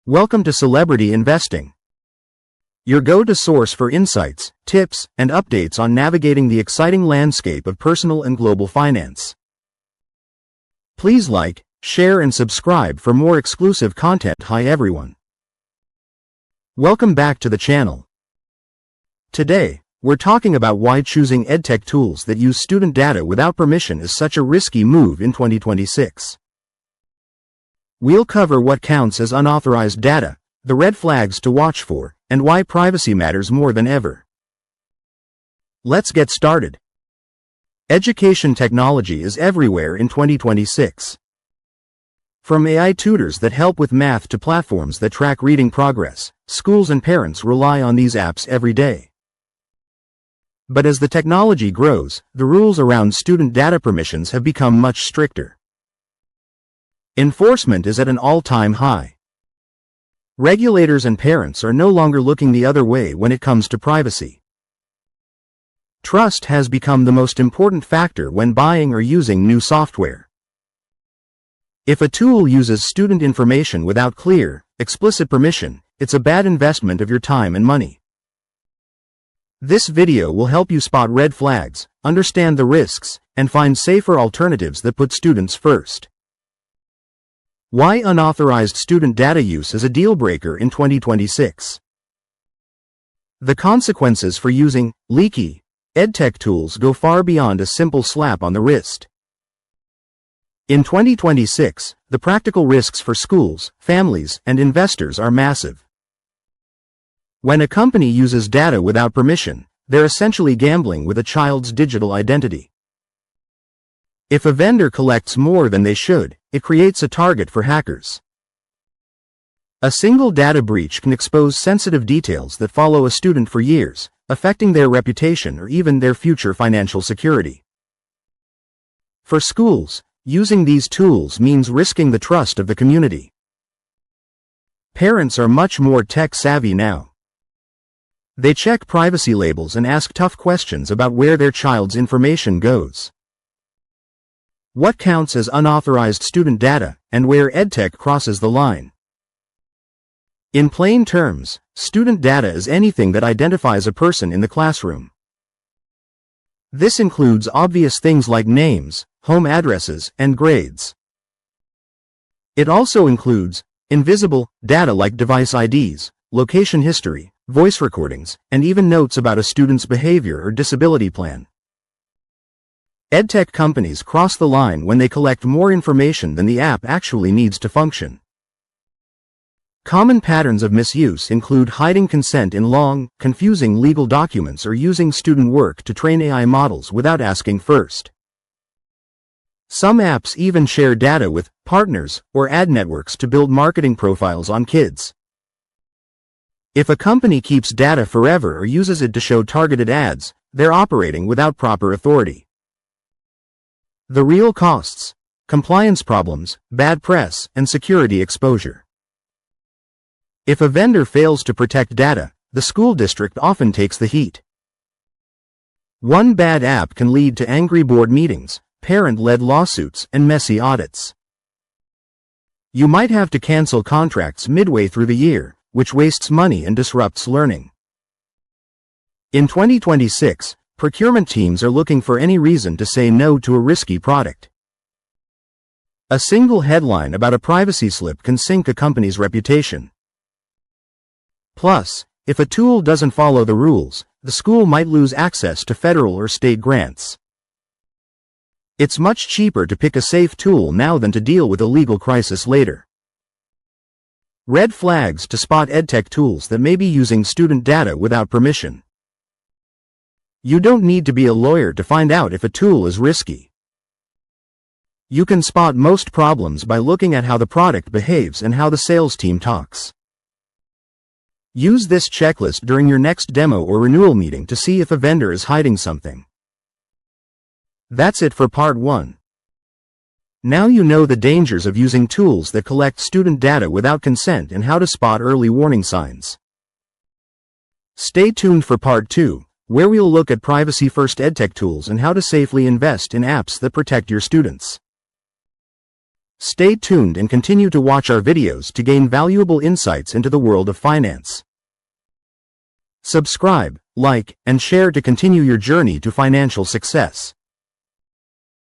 Welcome to Celebrity Investing, your go-to source for insights, tips, and updates on navigating the exciting landscape of personal and global finance. Please like, share, and subscribe for more exclusive content. Hi everyone. Welcome back to the channel. Today, we're talking about why choosing EdTech tools that use student data without permission is such a risky move in 2026. We'll cover what counts as unauthorized data, the red flags to watch for, and why privacy matters more than ever. Let's get started. Education technology is everywhere in 2026. From AI tutors that help with math to platforms that track reading progress, schools and parents rely on these apps every day. But as the technology grows, the rules around student data permissions have become much stricter. Enforcement is at an all-time high. Regulators and parents are no longer looking the other way when it comes to privacy. Trust has become the most important factor when buying or using new software. If a tool uses student information without clear, explicit permission, it's a bad investment of your time and money. This video will help you spot red flags, understand the risks, and find safer alternatives that put students first. Why unauthorized student data use is a deal-breaker in 2026. The consequences for using leaky EdTech tools go far beyond a simple slap on the wrist. In 2026, the practical risks for schools, families, and investors are massive. When a company uses data without permission, they're essentially gambling with a child's digital identity. If a vendor collects more than they should, it creates a target for hackers. A single data breach can expose sensitive details that follow a student for years, affecting their reputation or even their future financial security. For schools, using these tools means risking the trust of the community. Parents are much more tech-savvy now. They check privacy labels and ask tough questions about where their child's information goes. What counts as unauthorized student data, and where EdTech crosses the line? In plain terms, student data is anything that identifies a person in the classroom. This includes obvious things like names, home addresses, and grades. It also includes invisible data like device IDs, location history, voice recordings, and even notes about a student's behavior or disability plan. EdTech companies cross the line when they collect more information than the app actually needs to function. Common patterns of misuse include hiding consent in long, confusing legal documents or using student work to train AI models without asking first. Some apps even share data with partners or ad networks to build marketing profiles on kids. If a company keeps data forever or uses it to show targeted ads, they're operating without proper authority. The real costs: compliance problems, bad press, and security exposure. If a vendor fails to protect data, the school district often takes the heat. One bad app can lead to angry board meetings, parent-led lawsuits, and messy audits. You might have to cancel contracts midway through the year, which wastes money and disrupts learning. In 2026, procurement teams are looking for any reason to say no to a risky product. A single headline about a privacy slip can sink a company's reputation. Plus, if a tool doesn't follow the rules, the school might lose access to federal or state grants. It's much cheaper to pick a safe tool now than to deal with a legal crisis later. Red flags to spot EdTech tools that may be using student data without permission. You don't need to be a lawyer to find out if a tool is risky. You can spot most problems by looking at how the product behaves and how the sales team talks. Use this checklist during your next demo or renewal meeting to see if a vendor is hiding something. That's it for part 1. Now you know the dangers of using tools that collect student data without consent and how to spot early warning signs. Stay tuned for part 2, where we'll look at privacy-first EdTech tools and how to safely invest in apps that protect your students. Stay tuned and continue to watch our videos to gain valuable insights into the world of finance. Subscribe, like, and share to continue your journey to financial success.